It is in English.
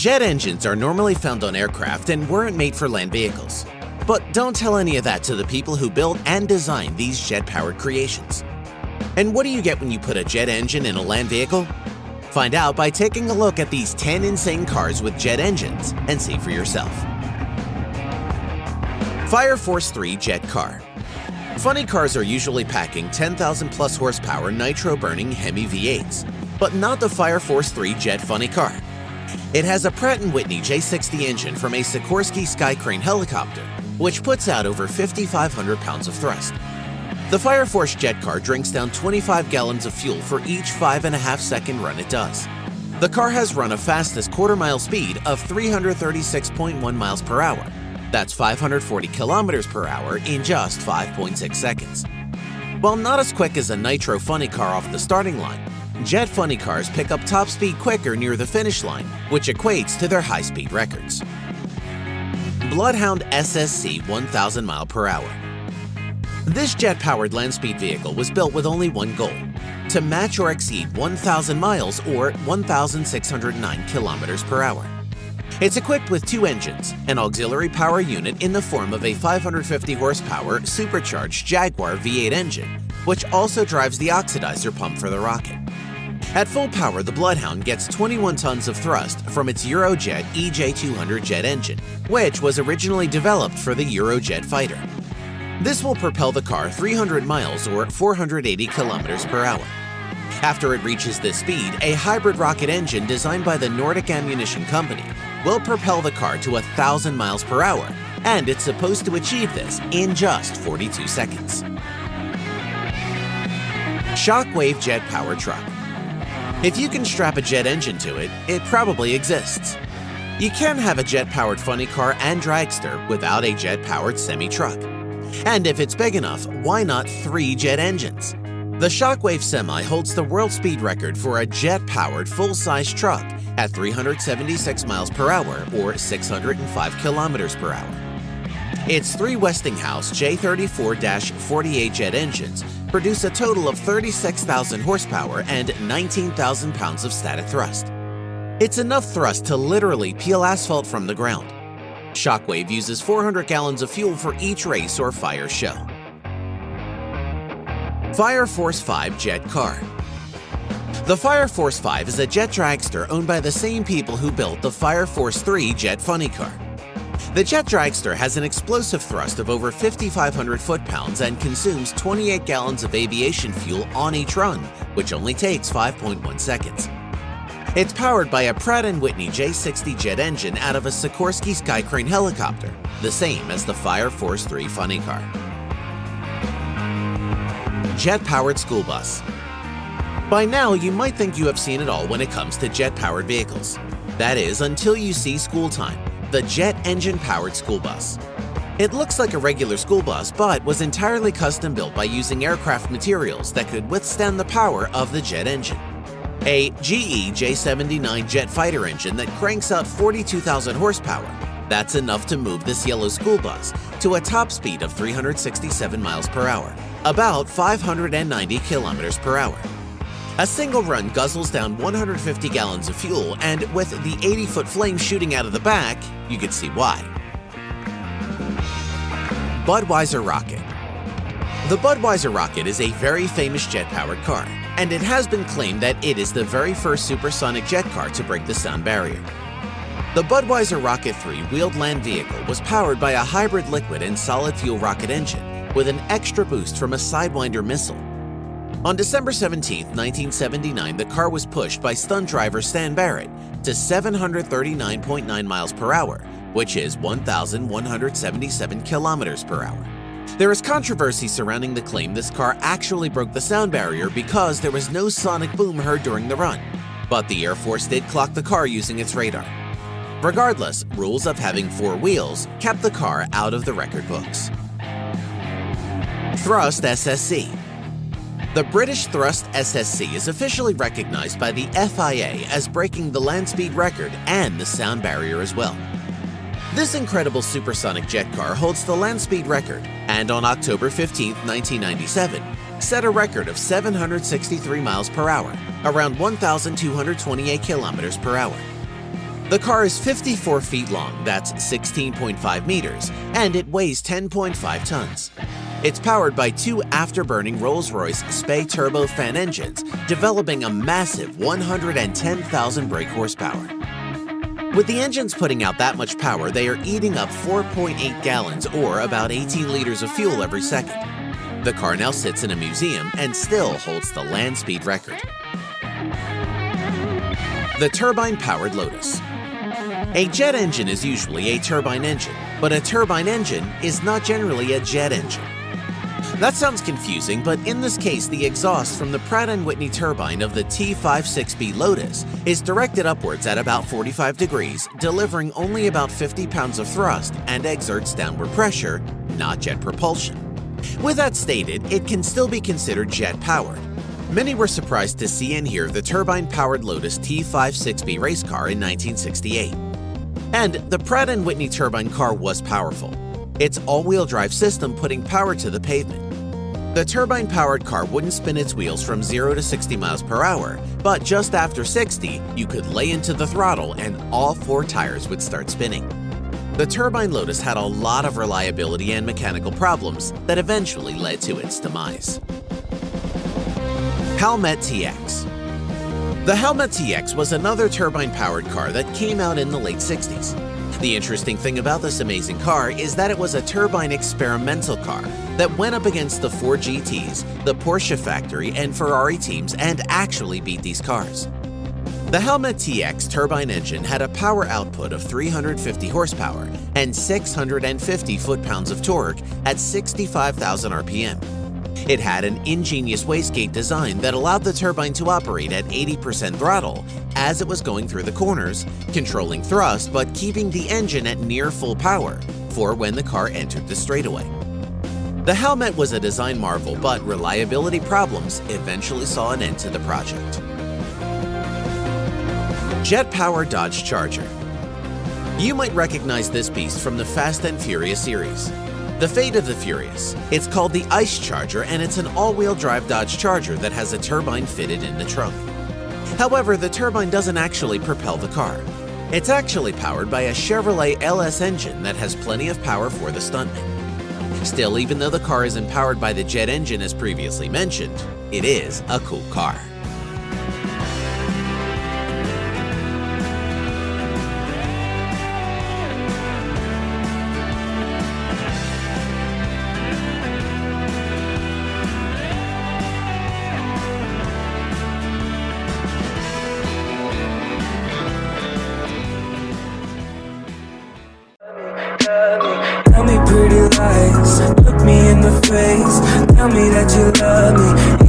Jet engines are normally found on aircraft and weren't made for land vehicles. But don't tell any of that to the people who built and designed these jet-powered creations. And what do you get when you put a jet engine in a land vehicle? Find out by taking a look at these 10 insane cars with jet engines and see for yourself. FireForce 3 Jet Car. Funny cars are usually packing 10,000 plus horsepower nitro-burning Hemi V8s, but not the FireForce 3 Jet Funny Car. It has a Pratt Whitney J60 engine from a Sikorsky Skycrane helicopter, which puts out over 5,500 pounds of thrust. The FireForce Jet Car drinks down 25 gallons of fuel for each 5.5-second run it does. The car has run a fastest quarter-mile speed of 336.1 miles per hour. That's 540 kilometers per hour in just 5.6 seconds. While not as quick as a nitro funny car off the starting line, jet funny cars pick up top speed quicker near the finish line, which equates to their high-speed records. Bloodhound SSC 1,000 mile per hour. This jet-powered land speed vehicle was built with only one goal: to match or exceed 1,000 miles or 1,609 kilometers per hour. It's equipped with two engines, an auxiliary power unit in the form of a 550 horsepower Supercharged Jaguar V8 engine, which also drives the oxidizer pump for the rocket. At full power, the Bloodhound gets 21 tons of thrust from its Eurojet EJ200 jet engine, which was originally developed for the Eurojet fighter. This will propel the car 300 miles or 480 kilometers per hour. After it reaches this speed, a hybrid rocket engine designed by the Nordic Ammunition Company will propel the car to 1,000 miles per hour, and it's supposed to achieve this in just 42 seconds. Shockwave jet-powered truck. If you can strap a jet engine to it, it probably exists. You can have a jet-powered funny car and dragster without a jet-powered semi-truck. And if it's big enough, why not 3 jet engines? The Shockwave Semi holds the world speed record for a jet-powered full-size truck at 376 miles per hour or 605 kilometers per hour. Its 3 Westinghouse J34-48 jet engines produce a total of 36,000 horsepower and 19,000 pounds of static thrust. It's enough thrust to literally peel asphalt from the ground. Shockwave uses 400 gallons of fuel for each race or fire show. FireForce 5 Jet Car. The FireForce 5 is a jet dragster owned by the same people who built the FireForce 3 Jet Funny Car. The jet dragster has an explosive thrust of over 5,500 foot-pounds and consumes 28 gallons of aviation fuel on each run, which only takes 5.1 seconds. It's powered by a Pratt Whitney J60 jet engine out of a Sikorsky Skycrane helicopter, the same as the FireForce 3 Funny Car. Jet-powered school bus. By now, you might think you have seen it all when it comes to jet-powered vehicles. That is, until you see School Time, the jet engine-powered school bus. It looks like a regular school bus, but was entirely custom-built by using aircraft materials that could withstand the power of the jet engine. A GE J79 jet fighter engine that cranks out 42,000 horsepower. That's enough to move this yellow school bus to a top speed of 367 miles per hour, about 590 kilometers per hour. A single run guzzles down 150 gallons of fuel, and with the 80-foot flame shooting out of the back, you can see why. Budweiser Rocket. The Budweiser Rocket is a very famous jet-powered car, and it has been claimed that it is the very first supersonic jet car to break the sound barrier. The Budweiser Rocket 3 wheeled land vehicle was powered by a hybrid liquid and solid fuel rocket engine with an extra boost from a Sidewinder missile. On December 17, 1979, the car was pushed by stunt driver Stan Barrett to 739.9 miles per hour, which is 1,177 kilometers per hour. There is controversy surrounding the claim this car actually broke the sound barrier because there was no sonic boom heard during the run, but the Air Force did clock the car using its radar. Regardless, rules of having 4 wheels kept the car out of the record books. Thrust SSC. The British Thrust SSC is officially recognized by the FIA as breaking the land speed record and the sound barrier as well. This incredible supersonic jet car holds the land speed record, and on October 15, 1997, set a record of 763 miles per hour, around 1,228 kilometers per hour. The car is 54 feet long, that's 16.5 meters, and it weighs 10.5 tons. It's powered by two afterburning Rolls-Royce SPE turbofan engines, developing a massive 110,000 brake horsepower. With the engines putting out that much power, they are eating up 4.8 gallons or about 18 liters of fuel every second. The car now sits in a museum and still holds the land speed record. The turbine-powered Lotus. A jet engine is usually a turbine engine, but a turbine engine is not generally a jet engine. That sounds confusing, but in this case, the exhaust from the Pratt Whitney turbine of the T56B Lotus is directed upwards at about 45 degrees, delivering only about 50 pounds of thrust and exerts downward pressure, not jet propulsion. With that stated, it can still be considered jet-powered. Many were surprised to see and hear the turbine-powered Lotus T56B race car in 1968. And the Pratt & Whitney turbine car was powerful, its all-wheel drive system putting power to the pavement. The turbine-powered car wouldn't spin its wheels from 0 to 60 miles per hour, but just after 60, you could lay into the throttle and all four tires would start spinning. The turbine Lotus had a lot of reliability and mechanical problems that eventually led to its demise. Hemi TX. The Hemi TX was another turbine-powered car that came out in the late 60s. The interesting thing about this amazing car is that it was a turbine experimental car that went up against the Ford GTs, the Porsche factory, and Ferrari teams and actually beat these cars. The Hemi TX turbine engine had a power output of 350 horsepower and 650 foot-pounds of torque at 65,000 RPM. It had an ingenious wastegate design that allowed the turbine to operate at 80% throttle as it was going through the corners, controlling thrust but keeping the engine at near full power for when the car entered the straightaway. The Hemi was a design marvel, but reliability problems eventually saw an end to the project. Jet-powered Dodge Charger. You might recognize this beast from the Fast and Furious series. The Fate of the Furious. It's called the Ice Charger, and it's an all-wheel drive Dodge Charger that has a turbine fitted in the trunk. However, the turbine doesn't actually propel the car. It's actually powered by a Chevrolet LS engine that has plenty of power for the stuntman. Still, even though the car isn't powered by the jet engine as previously mentioned, it is a cool car. Tell me pretty lies, look me in the face. Tell me that you love me.